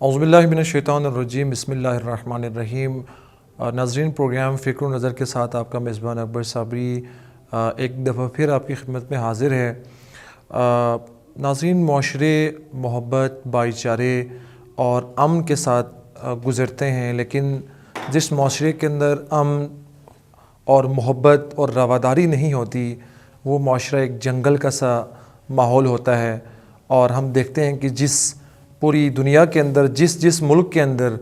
اعوذ باللہ من الشیطان الرجیم، بسم اللہ الرحمن الرحیم۔ ناظرین، پروگرام فکر و نظر کے ساتھ آپ کا میزبان اکبر صابری ایک دفعہ پھر آپ کی خدمت میں حاضر ہے۔ ناظرین، معاشرے محبت، بھائی چارے اور امن کے ساتھ گزرتے ہیں، لیکن جس معاشرے کے اندر امن اور محبت اور رواداری نہیں ہوتی، وہ معاشرہ ایک جنگل کا سا ماحول ہوتا ہے۔ اور ہم دیکھتے ہیں کہ جس پوری دنیا کے اندر جس ملک کے اندر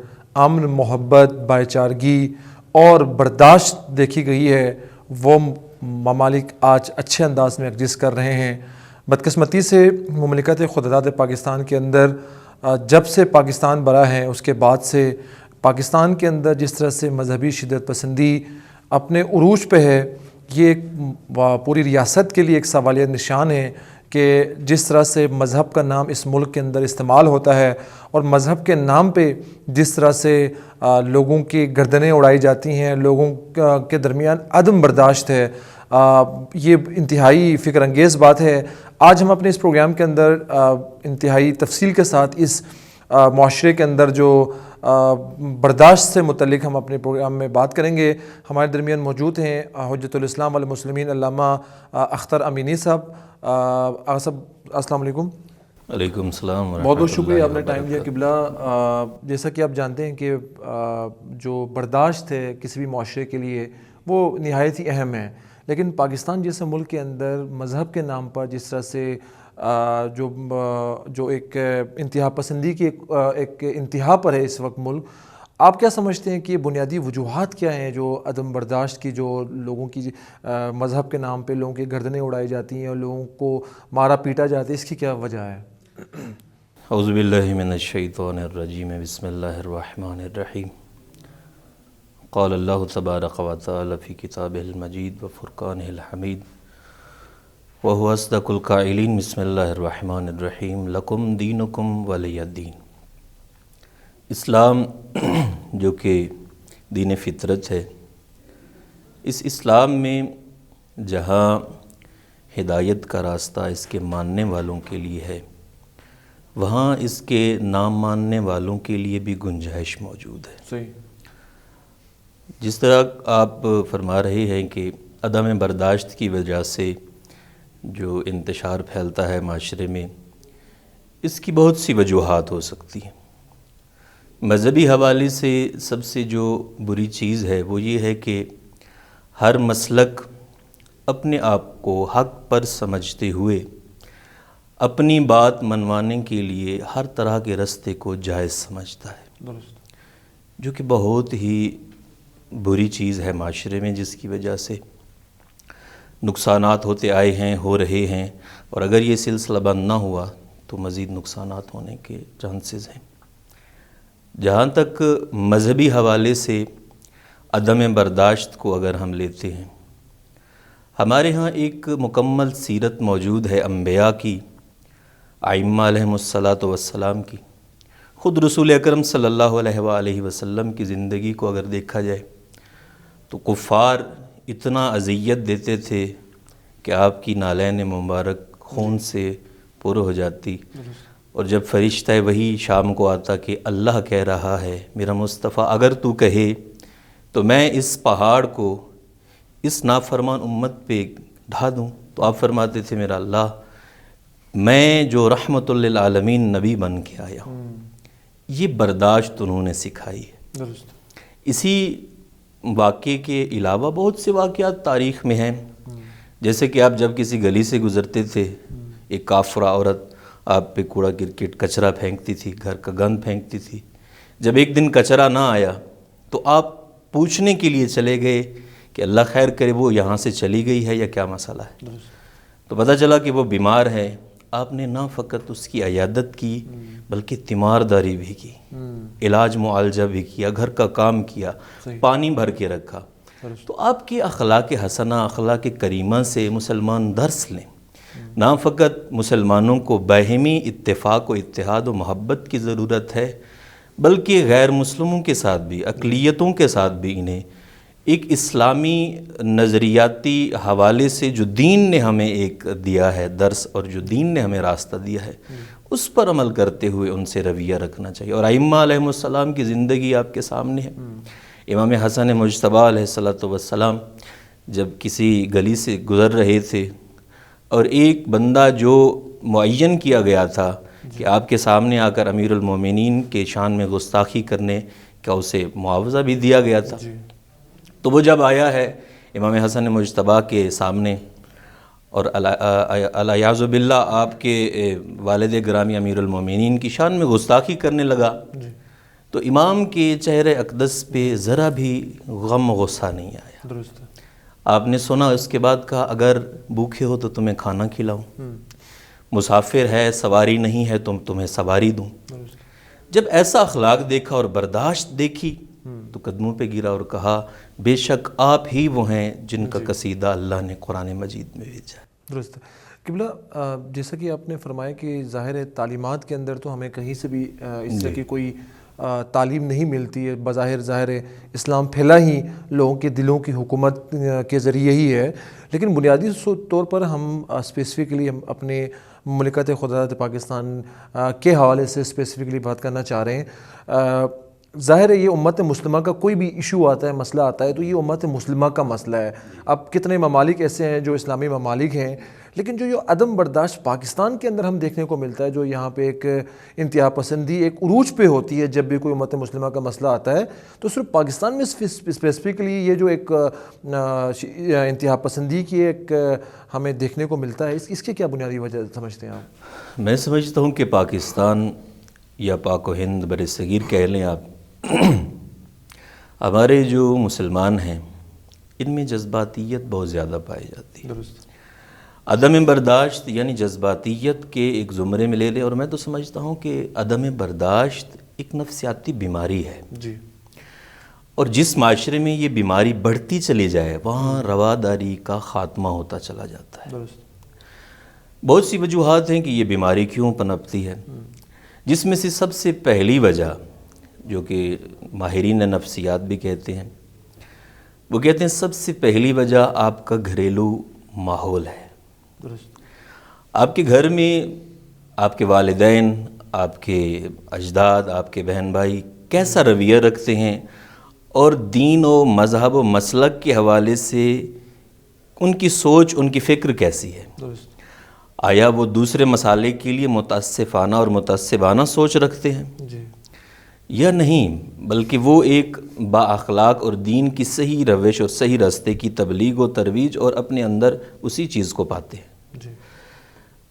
امن، محبت، بھائی چارگی اور برداشت دیکھی گئی ہے، وہ ممالک آج اچھے انداز میں ایگزسٹ کر رہے ہیں۔ بدقسمتی سے مملکت خوداراد پاکستان کے اندر جب سے پاکستان بنا ہے، اس کے بعد سے پاکستان کے اندر جس طرح سے مذہبی شدت پسندی اپنے عروج پہ ہے، یہ ایک پوری ریاست کے لیے ایک سوالیہ نشان ہے کہ جس طرح سے مذہب کا نام اس ملک کے اندر استعمال ہوتا ہے اور مذہب کے نام پہ جس طرح سے لوگوں کی گردنیں اڑائی جاتی ہیں، لوگوں کے درمیان عدم برداشت ہے، یہ انتہائی فکر انگیز بات ہے۔ آج ہم اپنے اس پروگرام کے اندر انتہائی تفصیل کے ساتھ اس معاشرے کے اندر جو برداشت سے متعلق ہم اپنے پروگرام میں بات کریں گے۔ ہمارے درمیان موجود ہیں حجت الاسلام والمسلمین علامہ اختر امینی صاحب۔ صاحب السلام علیکم۔ وعلیکم السلام ورحمۃ اللہ۔ بہت بہت شکریہ، آپ نے ٹائم دیا۔ قبلہ، جیسا کہ آپ جانتے ہیں کہ جو برداشت ہے کسی بھی معاشرے کے لیے وہ نہایت ہی اہم ہے، لیکن پاکستان جیسے ملک کے اندر مذہب کے نام پر جس طرح سے جو ایک انتہا پسندی کی ایک انتہا پر ہے اس وقت ملک، آپ کیا سمجھتے ہیں کہ یہ بنیادی وجوہات کیا ہیں جو عدم برداشت کی، جو لوگوں کی مذہب کے نام پہ لوگوں کی گردنیں اڑائی جاتی ہیں اور لوگوں کو مارا پیٹا جاتا ہے، اس کی کیا وجہ ہے؟ اعوذ باللہ من الشیطان الرجیم، بسم اللہ الرحمن الرحیم۔ قال اللہ تبارک و تعالی فی کتابہ المجید و فرقانہ الحمید وہو اصدق القائلین، بسم اللہ الرحمن الرحیم، لکم دینکم ولی الدین۔ اسلام جو کہ دین فطرت ہے، اس اسلام میں جہاں ہدایت کا راستہ اس کے ماننے والوں کے لیے ہے، وہاں اس کے نام ماننے والوں کے لیے بھی گنجائش موجود ہے۔ صحیح۔ جس طرح آپ فرما رہے ہیں کہ عدم برداشت کی وجہ سے جو انتشار پھیلتا ہے معاشرے میں، اس کی بہت سی وجوہات ہو سکتی ہیں۔ مذہبی حوالے سے سب سے جو بری چیز ہے وہ یہ ہے کہ ہر مسلک اپنے آپ کو حق پر سمجھتے ہوئے اپنی بات منوانے کے لیے ہر طرح کے راستے کو جائز سمجھتا ہے، درست۔ جو کہ بہت ہی بری چیز ہے معاشرے میں، جس کی وجہ سے نقصانات ہوتے آئے ہیں، ہو رہے ہیں، اور اگر یہ سلسلہ بند نہ ہوا تو مزید نقصانات ہونے کے چانسز ہیں۔ جہاں تک مذہبی حوالے سے عدم برداشت کو اگر ہم لیتے ہیں، ہمارے ہاں ایک مکمل سیرت موجود ہے انبیاء کی، ائمہ علیہم الصلاۃ والسلام کی۔ خود رسول اکرم صلی اللہ علیہ وآلہ وسلم کی زندگی کو اگر دیکھا جائے تو کفار اتنا اذیت دیتے تھے کہ آپ کی نالین مبارک خون سے پر ہو جاتی، اور جب فرشتہ وہی شام کو آتا کہ اللہ کہہ رہا ہے میرا مصطفیٰ اگر تو کہے تو میں اس پہاڑ کو اس نافرمان امت پہ ڈھا دوں، تو آپ فرماتے تھے میرا اللہ، میں جو رحمت للعالمین نبی بن کے آیا ہوں۔ یہ برداشت انہوں نے سکھائی ہے۔ درست۔ اسی واقعے کے علاوہ بہت سے واقعات تاریخ میں ہیں، جیسے کہ آپ جب کسی گلی سے گزرتے تھے، ایک کافرہ عورت آپ پہ کوڑا کرکٹ کچرا پھینکتی تھی، گھر کا گند پھینکتی تھی۔ جب ایک دن کچرا نہ آیا تو آپ پوچھنے کے لیے چلے گئے کہ اللہ خیر کرے وہ یہاں سے چلی گئی ہے یا کیا مسئلہ ہے، تو پتہ چلا کہ وہ بیمار ہے۔ آپ نے نہ فقط اس کی عیادت کی بلکہ تیمارداری بھی کی، علاج معالجہ بھی کیا، گھر کا کام کیا، پانی بھر کے رکھا۔ تو آپ کی اخلاق حسنہ، اخلاق کریمہ سے مسلمان درس لیں، نہ فقط مسلمانوں کو باہمی اتفاق و اتحاد و محبت کی ضرورت ہے، بلکہ غیر مسلموں کے ساتھ بھی، اقلیتوں کے ساتھ بھی انہیں ایک اسلامی نظریاتی حوالے سے جو دین نے ہمیں ایک دیا ہے درس، اور جو دین نے ہمیں راستہ دیا ہے، اس پر عمل کرتے ہوئے ان سے رویہ رکھنا چاہیے۔ اور ائمہ علیہم السلام کی زندگی آپ کے سامنے ہے۔ امام حسن مجتبیٰ علیہ السلام جب کسی گلی سے گزر رہے تھے اور ایک بندہ جو معین کیا گیا تھا کہ آپ کے سامنے آ کر امیر المومنین کے شان میں گستاخی کرنے کا اسے معاوضہ بھی دیا گیا تھا، تو وہ جب آیا ہے امام حسن مجتبیٰ کے سامنے اور الیاذ باللہ آپ کے والد گرامی امیر المومنین کی شان میں گستاخی کرنے لگا، تو امام کے چہرے اقدس پہ ذرا بھی غم و غصہ نہیں آیا۔ درست ہے۔ آپ نے سنا، اس کے بعد کہا اگر بھوکے ہو تو تمہیں کھانا کھلاؤں، مسافر ہے، سواری نہیں ہے، تمہیں سواری دوں۔ جب ایسا اخلاق دیکھا اور برداشت دیکھی تو قدموں پہ گرا اور کہا بے شک آپ ہی وہ ہیں جن کا قصیدہ اللہ نے قرآن مجید میں بھیجا ہے۔ درست ہے۔ قبلہ جیسا کہ آپ نے فرمایا کہ ظاہر ہے تعلیمات کے اندر تو ہمیں کہیں سے بھی اس طرح کی کوئی تعلیم نہیں ملتی ہے، بظاہر ظاہر ہے اسلام پھیلا ہی لوگوں کے دلوں کی حکومت کے ذریعے ہی ہے، لیکن بنیادی طور پر ہم اسپیسیفکلی ہم اپنے مملکت خدرات پاکستان کے حوالے سے اسپیسیفکلی بات کرنا چاہ رہے ہیں۔ ظاہر ہے یہ امت مسلمہ کا کوئی بھی ایشو آتا ہے، مسئلہ آتا ہے، تو یہ امت مسلمہ کا مسئلہ ہے۔ اب کتنے ممالک ایسے ہیں جو اسلامی ممالک ہیں، لیکن جو عدم برداشت پاکستان کے اندر ہم دیکھنے کو ملتا ہے، جو یہاں پہ ایک انتہا پسندی ایک عروج پہ ہوتی ہے جب بھی کوئی امت مسلمہ کا مسئلہ آتا ہے، تو صرف پاکستان میں اسپیسیفکلی یہ جو ایک انتہا پسندی کی ایک ہمیں دیکھنے کو ملتا ہے، اس کے کیا بنیادی وجہ سمجھتے ہیں آپ؟ میں سمجھتا ہوں کہ پاکستان یا پاک و ہند بر صغیر کہہ لیں آپ، ہمارے جو مسلمان ہیں ان میں جذباتیت بہت زیادہ پائی جاتی ہے۔ درست۔ عدم برداشت یعنی جذباتیت کے ایک زمرے میں لے لیں، اور میں تو سمجھتا ہوں کہ عدم برداشت ایک نفسیاتی بیماری ہے، جی۔ اور جس معاشرے میں یہ بیماری بڑھتی چلی جائے وہاں رواداری کا خاتمہ ہوتا چلا جاتا ہے۔ درست۔ بہت سی وجوہات ہیں کہ یہ بیماری کیوں پنپتی ہے، جس میں سے سب سے پہلی وجہ جو کہ ماہرین نفسیات بھی کہتے ہیں، وہ کہتے ہیں سب سے پہلی وجہ آپ کا گھریلو ماحول ہے۔ درست۔ آپ کے گھر میں آپ کے والدین، آپ کے اجداد، آپ کے بہن بھائی کیسا رویہ رکھتے ہیں، اور دین و مذہب و مسلک کے حوالے سے ان کی سوچ، ان کی فکر کیسی ہے۔ درست۔ آیا وہ دوسرے مسالے کے لیے متاسفانہ اور متعصبانہ سوچ رکھتے ہیں جی۔ یا نہیں، بلکہ وہ ایک با اخلاق اور دین کی صحیح روش اور صحیح راستے کی تبلیغ و ترویج اور اپنے اندر اسی چیز کو پاتے ہیں۔ جی۔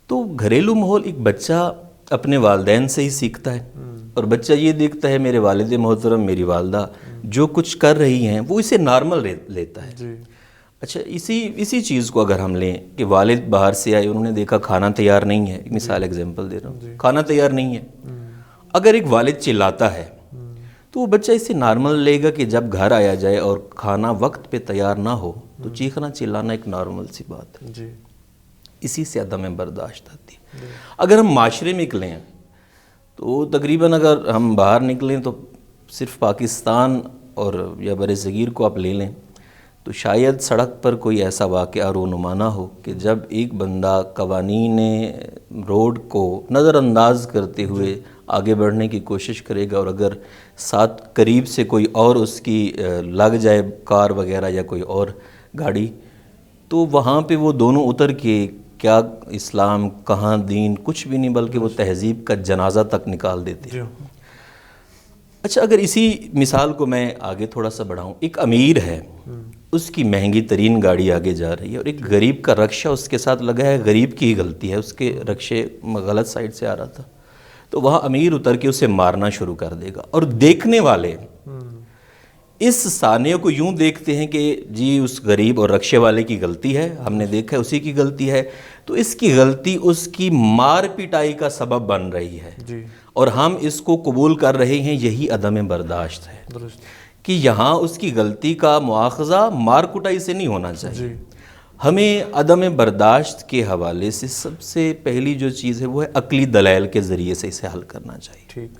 تو گھریلو ماحول ایک بچہ اپنے والدین سے ہی سیکھتا ہے، اور بچہ یہ دیکھتا ہے میرے والد محترم، میری والدہ جو کچھ کر رہی ہیں وہ اسے نارمل لیتا ہے۔ جی۔ اچھا، اسی چیز کو اگر ہم لیں کہ والد باہر سے آئے، انہوں نے دیکھا کھانا تیار نہیں ہے، مثال ایگزامپل دے رہا ہوں، کھانا تیار نہیں ہے، اگر ایک والد چلاتا ہے تو وہ بچہ اسے نارمل لے گا کہ جب گھر آیا جائے اور کھانا وقت پہ تیار نہ ہو تو چیخنا چلانا ایک نارمل سی بات ہے۔ جی۔ اسی سے عدم برداشت آتی ہے۔ اگر ہم معاشرے میں نکلیں تو تقریباً اگر ہم باہر نکلیں تو صرف پاکستان اور یا بر صغیر کو آپ لے لیں تو شاید سڑک پر کوئی ایسا واقعہ رونما نہ ہو کہ جب ایک بندہ قوانین روڈ کو نظر انداز کرتے ہوئے آگے بڑھنے کی کوشش کرے گا، اور اگر ساتھ قریب سے کوئی اور اس کی لگ جائے کار وغیرہ یا کوئی اور گاڑی، تو وہاں پہ وہ دونوں اتر کے کیا اسلام کہاں دین کچھ بھی نہیں، بلکہ وہ تہذیب کا جنازہ تک نکال دیتے ہیں۔ اچھا، اگر اسی مثال کو میں آگے تھوڑا سا بڑھاؤں، ایک امیر ہے، اس کی مہنگی ترین گاڑی آگے جا رہی ہے اور ایک غریب کا رکشہ اس کے ساتھ لگا ہے، غریب کی ہی غلطی ہے، اس کے رکشے غلط سائڈ سے آ رہا تھا، تو وہاں امیر اتر کے اسے مارنا شروع کر دے گا، اور دیکھنے والے اس ثانیہ کو یوں دیکھتے ہیں کہ جی اس غریب اور رکشے والے کی غلطی ہے، ہم نے دیکھا ہے اسی کی غلطی ہے، تو اس کی غلطی اس کی مار پٹائی کا سبب بن رہی ہے، جی۔ اور ہم اس کو قبول کر رہے ہیں، یہی عدم برداشت ہے درست۔ کہ یہاں اس کی غلطی کا مواخذہ مار کٹائی سے نہیں ہونا چاہیے۔ جی۔ ہمیں عدم برداشت کے حوالے سے سب سے پہلی جو چیز ہے وہ ہے عقلی دلائل کے ذریعے سے اسے حل کرنا چاہیے۔ ٹھیک۔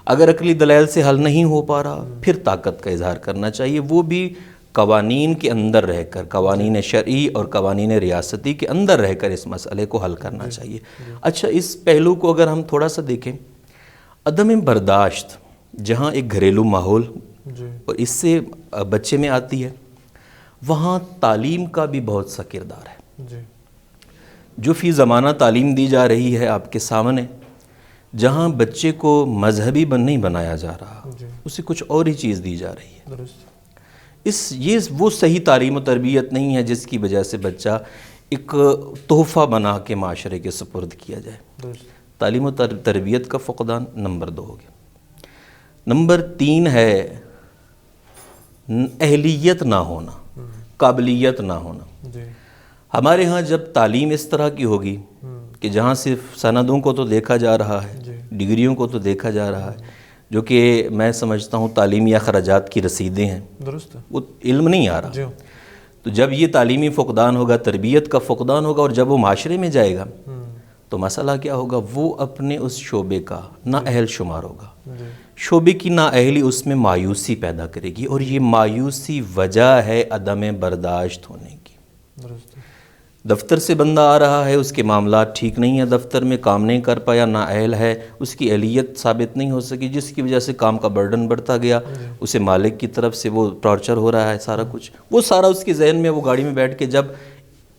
اگر عقلی دلائل سے حل نہیں ہو پا رہا پھر طاقت کا اظہار کرنا چاہیے، وہ بھی قوانین کے اندر رہ کر، قوانین شرعی اور قوانین ریاستی کے اندر رہ کر اس مسئلے کو حل کرنا چاہیے۔ اچھا، اس پہلو کو اگر ہم تھوڑا سا دیکھیں، عدم برداشت جہاں ایک گھریلو ماحول اور اس سے بچے میں آتی ہے، وہاں تعلیم کا بھی بہت سا کردار ہے۔ جو فی زمانہ تعلیم دی جا رہی ہے آپ کے سامنے، جہاں بچے کو مذہبی نہیں بنایا جا رہا، اسے کچھ اور ہی چیز دی جا رہی ہے۔ یہ وہ صحیح تعلیم و تربیت نہیں ہے جس کی وجہ سے بچہ ایک تحفہ بنا کے معاشرے کے سپرد کیا جائے۔ تعلیم و تربیت کا فقدان نمبر 2 ہو گیا۔ نمبر 3 ہے اہلیت نہ ہونا، قابلیت نہ ہونا۔ ہمارے ہاں جب تعلیم اس طرح کی ہوگی کہ جہاں صرف سندوں کو تو دیکھا جا رہا ہے، ڈگریوں کو تو دیکھا جا رہا ہے، جو کہ میں سمجھتا ہوں تعلیمی اخراجات کی رسیدیں ہیں، وہ علم نہیں آ رہا۔ تو جب یہ تعلیمی فقدان ہوگا، تربیت کا فقدان ہوگا، اور جب وہ معاشرے میں جائے گا تو مسئلہ کیا ہوگا؟ وہ اپنے اس شعبے کا نااہل شمار ہوگا۔ شعبے کی نااہلی اس میں مایوسی پیدا کرے گی، اور یہ مایوسی وجہ ہے عدم برداشت ہونے کی۔ دفتر سے بندہ آ رہا ہے، اس کے معاملات ٹھیک نہیں ہیں، دفتر میں کام نہیں کر پایا، نااہل ہے، اس کی اہلیت ثابت نہیں ہو سکی، جس کی وجہ سے کام کا برڈن بڑھتا گیا، اسے مالک کی طرف سے وہ ٹارچر ہو رہا ہے، سارا کچھ وہ سارا اس کے ذہن میں، وہ گاڑی میں بیٹھ کے جب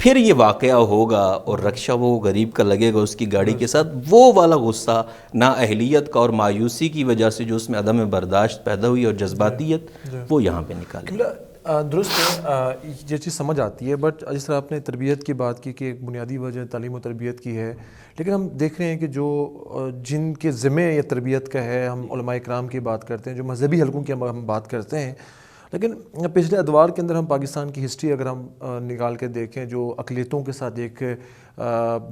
پھر یہ واقعہ ہوگا اور رکشہ وہ غریب کا لگے گا اس کی گاڑی کے ساتھ، وہ والا غصہ نااہلیت کا اور مایوسی کی وجہ سے جو اس میں عدم برداشت پیدا ہوئی اور جذباتیت، وہ یہاں پہ نکالے۔ درست ہے، یہ چیز سمجھ آتی ہے، بٹ جس طرح آپ نے تربیت کی بات کی کہ ایک بنیادی وجہ تعلیم و تربیت کی ہے، لیکن ہم دیکھ رہے ہیں کہ جو جن کے ذمہ یہ تربیت کا ہے، ہم علماء کرام کی بات کرتے ہیں، جو مذہبی حلقوں کی ہم بات کرتے ہیں، لیکن پچھلے ادوار کے اندر ہم پاکستان کی ہسٹری اگر ہم نکال کے دیکھیں، جو اقلیتوں کے ساتھ ایک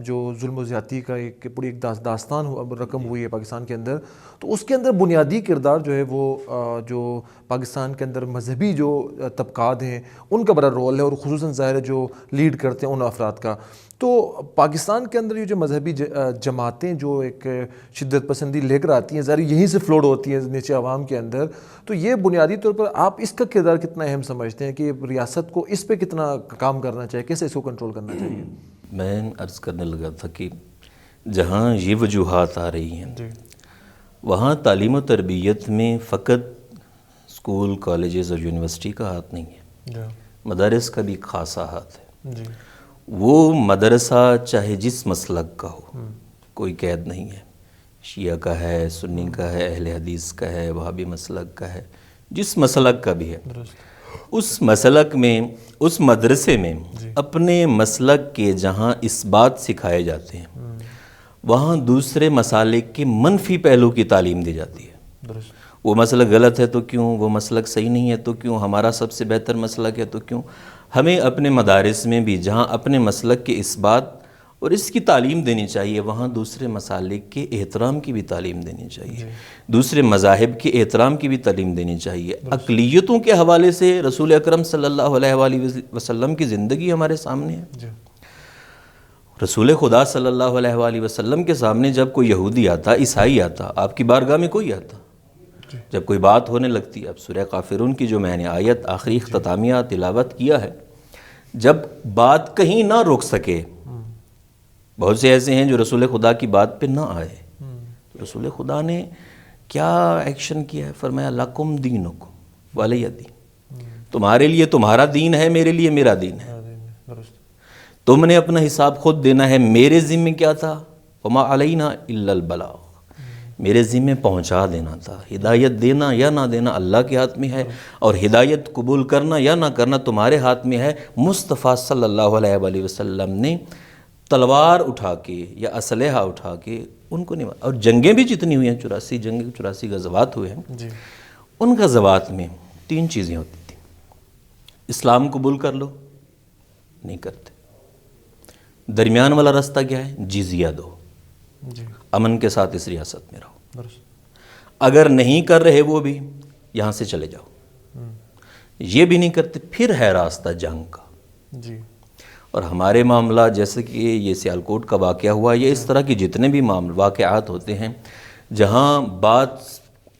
جو ظلم و زیادتی کا ایک پوری ایک داستان رقم ہوئی ہے پاکستان کے اندر، تو اس کے اندر بنیادی کردار جو ہے وہ جو پاکستان کے اندر مذہبی جو طبقات ہیں ان کا بڑا رول ہے، اور خصوصاً ظاہر ہے جو لیڈ کرتے ہیں ان افراد کا۔ تو پاکستان کے اندر یہ جو مذہبی جماعتیں جو ایک شدت پسندی لے کر آتی ہیں، ظاہر یہیں سے فلوڈ ہوتی ہیں نیچے عوام کے اندر، تو یہ بنیادی طور پر آپ اس کا کردار کتنا اہم سمجھتے ہیں کہ ریاست کو اس پہ کتنا کام کرنا چاہیے، کیسے اس کو کنٹرول کرنا چاہیے؟ میں عرض کرنے لگا تھا کہ جہاں یہ وجوہات آ رہی ہیں، وہاں تعلیم و تربیت میں فقط اسکول، کالجز اور یونیورسٹی کا ہاتھ نہیں ہے، مدارس کا بھی خاصا ہاتھ ہے۔ وہ مدرسہ چاہے جس مسلک کا ہو، کوئی قید نہیں ہے، شیعہ کا ہے، سنی کا ہے، اہل حدیث کا ہے، وہابی مسلک کا ہے، جس مسلک کا بھی ہے، اس مسلک میں، اس مدرسے میں اپنے مسلک کے جہاں اس بات سکھائے جاتے ہیں، وہاں دوسرے مسالک کے منفی پہلو کی تعلیم دی جاتی ہے۔ وہ مسلک غلط ہے تو کیوں، وہ مسلک صحیح نہیں ہے تو کیوں، ہمارا سب سے بہتر مسلک ہے تو کیوں۔ ہمیں اپنے مدارس میں بھی جہاں اپنے مسلک کے اس بات اور اس کی تعلیم دینی چاہیے، وہاں دوسرے مسالک کے احترام کی بھی تعلیم دینی چاہیے، دوسرے مذاہب کے احترام کی بھی تعلیم دینی چاہیے۔ اقلیتوں کے حوالے سے رسول اکرم صلی اللہ علیہ وآلہ وسلم کی زندگی ہمارے سامنے ہے۔ رسول خدا صلی اللہ علیہ وآلہ وسلم کے سامنے جب کوئی یہودی آتا، عیسائی آتا، آپ کی بارگاہ میں کوئی آتا، جب کوئی بات ہونے لگتی، اب سورہ کافرون کی جو میں نے آیت آخری اختتامیہ تلاوت کیا ہے، جب بات کہیں نہ روک سکے، بہت سے ایسے ہیں جو رسول خدا کی بات پہ نہ آئے، رسول خدا نے کیا ایکشن کیا ہے؟ فرمایا لکم دینکم ولی دین، تمہارے لیے تمہارا دین ہے، میرے لیے میرا دین ہے، تم نے اپنا حساب خود دینا ہے، میرے ذمہ کیا تھا؟ وما علینا الا البلاغ، میرے ذمہ پہنچا دینا تھا، ہدایت دینا یا نہ دینا اللہ کے ہاتھ میں ہے، اور ہدایت قبول کرنا یا نہ کرنا تمہارے ہاتھ میں ہے۔ مصطفیٰ صلی اللہ علیہ وآلہ وسلم نے تلوار اٹھا کے یا اسلحہ اٹھا کے ان کو نہیں، اور جنگیں بھی جتنی ہوئی ہیں، 84 جنگیں، 84 غزوات ہوئے ہیں، ان غزوات میں 3 چیزیں ہوتی تھیں: اسلام قبول کر لو، نہیں کرتے، درمیان والا راستہ کیا ہے؟ جزیہ دو، امن کے ساتھ اس ریاست میں رہو، اگر نہیں کر رہے وہ بھی، یہاں سے چلے جاؤ، یہ بھی نہیں کرتے، پھر ہے راستہ جنگ کا۔ اور ہمارے معاملات جیسے کہ یہ سیالکوٹ کا واقعہ ہوا، یہ اس طرح کی جتنے بھی واقعات ہوتے ہیں جہاں بات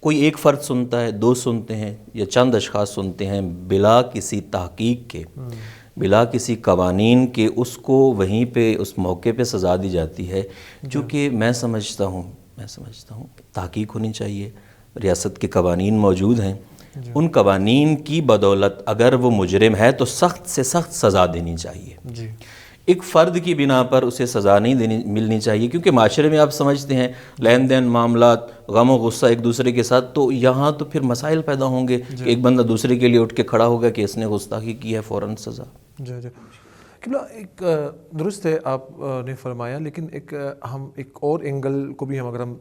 کوئی ایک فرد سنتا ہے، دو سنتے ہیں یا چند اشخاص سنتے ہیں، بلا کسی تحقیق کے، بلا کسی قوانین کے اس کو وہیں پہ اس موقع پہ سزا دی جاتی ہے، جو کہ میں سمجھتا ہوں تحقیق ہونی چاہیے۔ ریاست کے قوانین موجود ہیں، ان قوانین کی بدولت اگر وہ مجرم ہے تو سخت سے سخت سزا دینی چاہیے۔ جی ایک فرد کی بنا پر اسے سزا نہیں ملنی چاہیے، کیونکہ معاشرے میں آپ سمجھتے ہیں لین دین معاملات، غم و غصہ ایک دوسرے کے ساتھ، تو یہاں تو پھر مسائل پیدا ہوں گے کہ ایک بندہ دوسرے کے لیے اٹھ کے کھڑا ہوگا کہ اس نے گستاخی کی ہے، فوراً سزا۔ جی قبلہ ایک درست ہے آپ نے فرمایا، لیکن ہم ایک اور اینگل کو بھی اگر ہم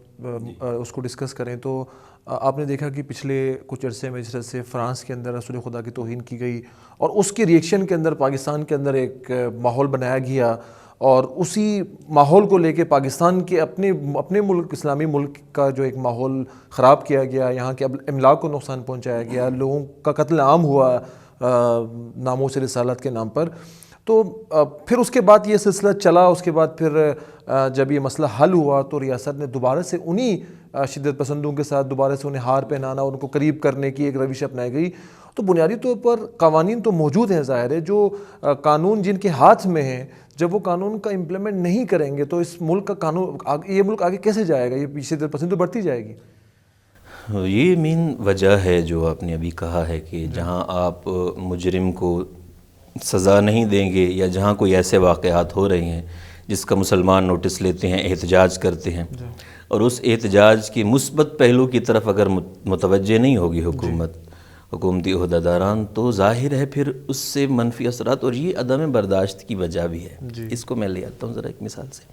اس کو ڈسکس کریں تو آپ نے دیکھا کہ پچھلے کچھ عرصے میں جس طرح سے فرانس کے اندر رسول خدا کی توہین کی گئی اور اس کے ریئیکشن کے اندر پاکستان کے اندر ایک ماحول بنایا گیا، اور اسی ماحول کو لے کے پاکستان کے اپنے ملک، اسلامی ملک کا جو ایک ماحول خراب کیا گیا، یہاں کے املاک کو نقصان پہنچایا گیا، لوگوں کا قتل عام ہوا ناموس رسالت کے نام پر۔ تو پھر اس کے بعد یہ سلسلہ چلا، اس کے بعد پھر جب یہ مسئلہ حل ہوا تو ریاست نے دوبارہ سے انہی شدت پسندوں کے ساتھ دوبارہ سے انہیں ہار پہنانا، ان کو قریب کرنے کی ایک روش اپنائی گئی۔ تو بنیادی طور پر قوانین تو موجود ہیں، ظاہر ہے، جو قانون جن کے ہاتھ میں ہیں، جب وہ قانون کا امپلیمنٹ نہیں کریں گے تو اس ملک کا قانون، یہ ملک آگے کیسے جائے گا؟ یہ شدت پسند تو بڑھتی جائے گی۔ یہ مین وجہ ہے جو آپ نے ابھی کہا ہے کہ جہاں آپ مجرم کو سزا نہیں دیں گے، یا جہاں کوئی ایسے واقعات ہو رہے ہیں جس کا مسلمان نوٹس لیتے ہیں، احتجاج کرتے ہیں، اور اس احتجاج کی مثبت پہلو کی طرف اگر متوجہ نہیں ہوگی حکومتی عہدیداران، تو ظاہر ہے پھر اس سے منفی اثرات، اور یہ عدم برداشت کی وجہ بھی ہے۔ اس کو میں لے آتا ہوں ذرا ایک مثال سے۔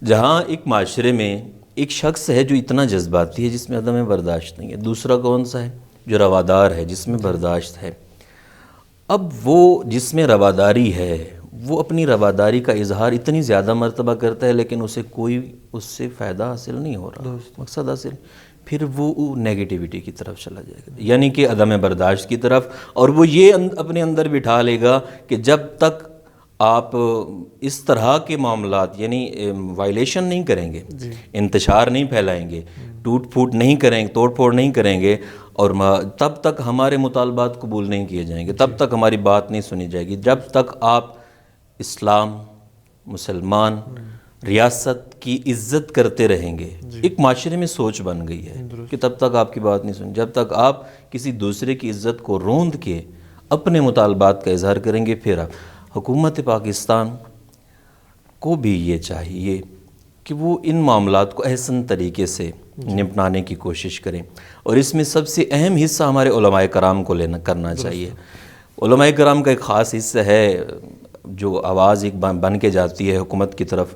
جہاں ایک معاشرے میں ایک شخص ہے جو اتنا جذباتی ہے، جس میں عدم برداشت نہیں ہے، دوسرا کون سا ہے؟ جو روادار ہے، جس میں برداشت ہے۔ اب وہ جس میں رواداری ہے، وہ اپنی رواداری کا اظہار اتنی زیادہ مرتبہ کرتا ہے، لیکن اسے کوئی اس سے فائدہ حاصل نہیں ہو رہا، مقصد حاصل، پھر وہ نیگیٹیوٹی کی طرف چلا جائے گا، یعنی کہ عدم برداشت کی طرف، اور وہ یہ اپنے اندر بٹھا لے گا کہ جب تک آپ اس طرح کے معاملات، یعنی وائلیشن نہیں کریں گے، انتشار نہیں پھیلائیں گے، ٹوٹ پھوٹ نہیں کریں گے، توڑ پھوڑ نہیں کریں گے، اور تب تک ہمارے مطالبات قبول نہیں کیے جائیں گے، تب تک ہماری بات نہیں سنی جائے گی، جب تک آپ اسلام، مسلمان، ریاست کی عزت کرتے رہیں گے۔ ایک معاشرے میں سوچ بن گئی ہے کہ تب تک آپ کی بات نہیں سنی، جب تک آپ کسی دوسرے کی عزت کو روند کے اپنے مطالبات کا اظہار کریں گے، پھر آپ۔ حکومت پاکستان کو بھی یہ چاہیے کہ وہ ان معاملات کو احسن طریقے سے نپٹانے کی کوشش کریں، اور اس میں سب سے اہم حصہ ہمارے علماء کرام کو کرنا چاہیے۔ علماء کرام کا ایک خاص حصہ ہے جو آواز ایک بن کے جاتی ہے حکومت کی طرف،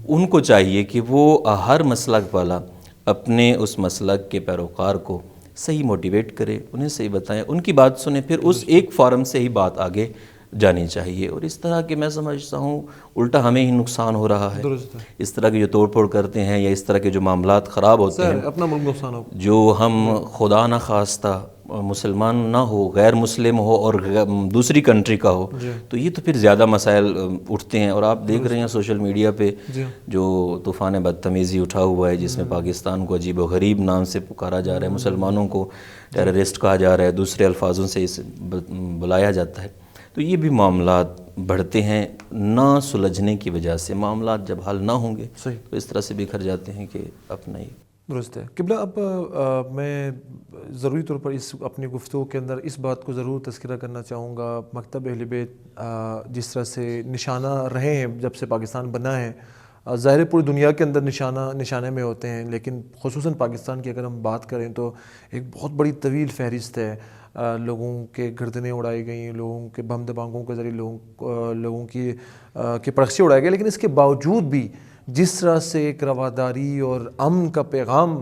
ان کو چاہیے کہ وہ ہر مسلک والا اپنے اس مسلک کے پیروکار کو صحیح موٹیویٹ کرے، انہیں صحیح بتائیں، ان کی بات سنیں، پھر اس ایک فورم سے ہی بات آگے جانی چاہیے۔ اور اس طرح کے میں سمجھتا ہوں الٹا ہمیں ہی نقصان ہو رہا ہے، اس طرح کے جو توڑ پھوڑ کرتے ہیں، یا اس طرح کے جو معاملات خراب ہوتے ہیں، اپنا ملک نقصان ہو، جو ہم خدا نہ خواستہ مسلمان نہ ہو، غیر مسلم ہو اور دوسری کنٹری کا ہو، تو یہ تو پھر زیادہ مسائل اٹھتے ہیں۔ اور آپ دیکھ رہے ہیں سوشل میڈیا پہ جو طوفان بدتمیزی اٹھا ہوا ہے، جس میں پاکستان کو عجیب و غریب نام سے پکارا جا رہا ہے، مسلمانوں کو ٹیررسٹ کہا جا رہا ہے، دوسرے الفاظوں سے اسے بلایا جاتا ہے، تو یہ بھی معاملات بڑھتے ہیں نہ سلجھنے کی وجہ سے۔ معاملات جب حل نہ ہوں گے تو اس طرح سے بکھر جاتے ہیں کہ اپنا ہی۔ درست ہے قبلہ۔ اب میں ضروری طور پر اس اپنی گفتگو کے اندر اس بات کو ضرور تذکرہ کرنا چاہوں گا، مکتب اہل بیت جس طرح سے نشانہ رہے ہیں جب سے پاکستان بنا ہے، ظاہر پوری دنیا کے اندر نشانے میں ہوتے ہیں، لیکن خصوصاً پاکستان کی اگر ہم بات کریں تو ایک بہت بڑی طویل فہرست ہے، لوگوں کے گردنیں اڑائی گئیں، لوگوں کے بم دبانگوں کے ذریعے لوگوں کی پرخشیں اڑائے گئے، لیکن اس کے باوجود بھی جس طرح سے ایک رواداری اور امن کا پیغام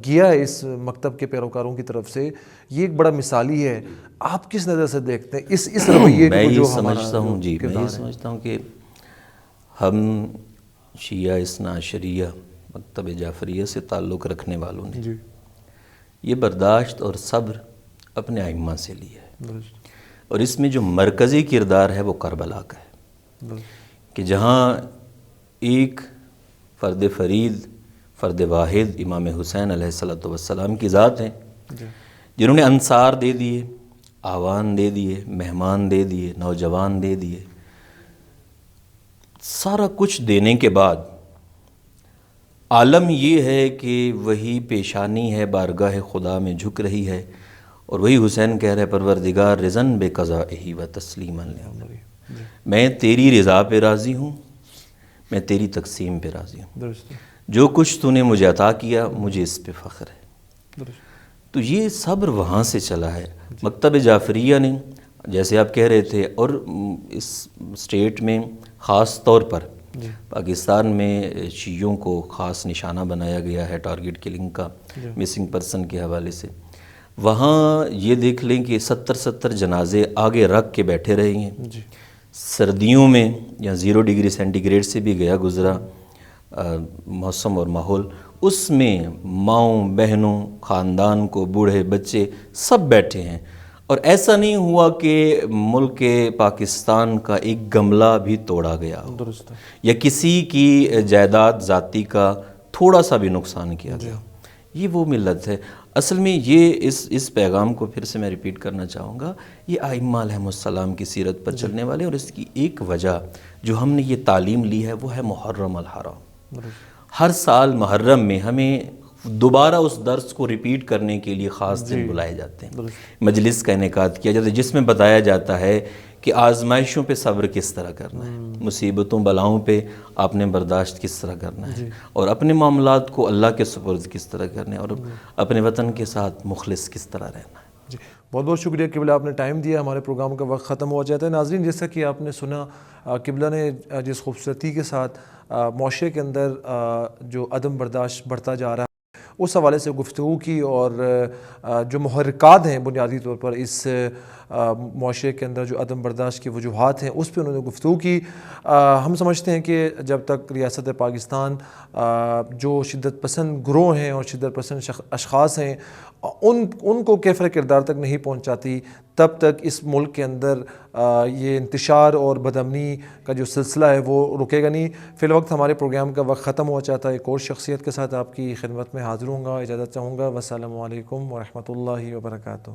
گیا ہے اس مکتب کے پیروکاروں کی طرف سے، یہ ایک بڑا مثالی ہے۔ آپ کس نظر سے دیکھتے ہیں اس رویے کو جو سمجھتا ہوں میں یہ سمجھتا ہوں کہ ہم شیعہ اثنا عشریہ مکتب جعفریہ سے تعلق رکھنے والوں نے یہ برداشت اور صبر اپنے ائمہ سے لیا ہے، اور اس میں جو مرکزی کردار ہے وہ کربلا کا ہے، کہ جہاں ایک فرد فرید فرد واحد امام حسین علیہ الصلوۃ والسلام کی ذات ہیں، جنہوں نے انصار دے دیے، آوان دے دیے، مہمان دے دیے، نوجوان دے دیے، سارا کچھ دینے کے بعد عالم یہ ہے کہ وہی پیشانی ہے بارگاہ خدا میں جھک رہی ہے، اور وہی حسین کہہ رہے پروردگار رضن بے قضائہ و تسلیما لامری، میں تیری رضا پہ راضی ہوں، میں تیری تقسیم پہ راضی ہوں، درست جو کچھ تو نے مجھے عطا کیا مجھے اس پہ فخر ہے۔ درست تو یہ صبر وہاں سے چلا ہے۔ مکتب جعفریہ نے، جیسے آپ کہہ رہے تھے، اور اس اسٹیٹ میں خاص طور پر پاکستان میں شیعوں کو خاص نشانہ بنایا گیا ہے ٹارگٹ کلنگ کا، مسنگ پرسن کے حوالے سے، وہاں یہ دیکھ لیں کہ 70 جنازے آگے رکھ کے بیٹھے رہے ہیں۔ سردیوں میں یا 0 ڈگری سینٹی گریڈ سے بھی گیا گزرا موسم اور ماحول، اس میں ماؤں بہنوں، خاندان کو، بوڑھے بچے سب بیٹھے ہیں، اور ایسا نہیں ہوا کہ ملک پاکستان کا ایک گملہ بھی توڑا گیا ہو درست یا کسی کی جائیداد ذاتی کا تھوڑا سا بھی نقصان کیا گیا۔ یہ وہ ملت ہے۔ اصل میں یہ اس پیغام کو پھر سے میں ریپیٹ کرنا چاہوں گا، یہ ائمہ علیہم السلام کی سیرت پر چلنے والے، اور اس کی ایک وجہ جو ہم نے یہ تعلیم لی ہے وہ ہے محرم الحرام۔ ہر سال محرم میں ہمیں دوبارہ اس درس کو ریپیٹ کرنے کے لیے خاص دن بلائے جاتے ہیں، مجلس کا انعقاد کیا جاتا ہے جس میں بتایا جاتا ہے کہ آزمائشوں پہ صبر کس طرح کرنا ہے، مصیبتوں بلاؤں پہ آپ نے برداشت کس طرح کرنا ہے، اور اپنے معاملات کو اللہ کے سپرد کس طرح کرنا ہے، اور اپنے وطن کے ساتھ مخلص کس طرح رہنا ہے۔ جی بہت بہت شکریہ قبلہ، آپ نے ٹائم دیا، ہمارے پروگرام کا وقت ختم ہو جاتا ہے۔ ناظرین، جیسا کہ آپ نے سنا، قبلہ نے جس خوبصورتی کے ساتھ معاشرے کے اندر جو عدم برداشت بڑھتا جا رہا ہے اس حوالے سے گفتگو کی، اور جو محرکات ہیں بنیادی طور پر اس معاشرے کے اندر جو عدم برداشت کی وجوہات ہیں اس پہ انہوں نے گفتگو کی۔ ہم سمجھتے ہیں کہ جب تک ریاست پاکستان جو شدت پسند گروہ ہیں اور شدت پسند اشخاص ہیں ان کو کیفر کردار تک نہیں پہنچاتی، تب تک اس ملک کے اندر یہ انتشار اور بدامنی کا جو سلسلہ ہے وہ رکے گا نہیں۔ فی الوقت ہمارے پروگرام کا وقت ختم ہو جاتا ہے، ایک اور شخصیت کے ساتھ آپ کی خدمت میں حاضر ہوں گا، اجازت چاہوں گا۔ والسلام علیکم ورحمۃ اللہ وبرکاتہ۔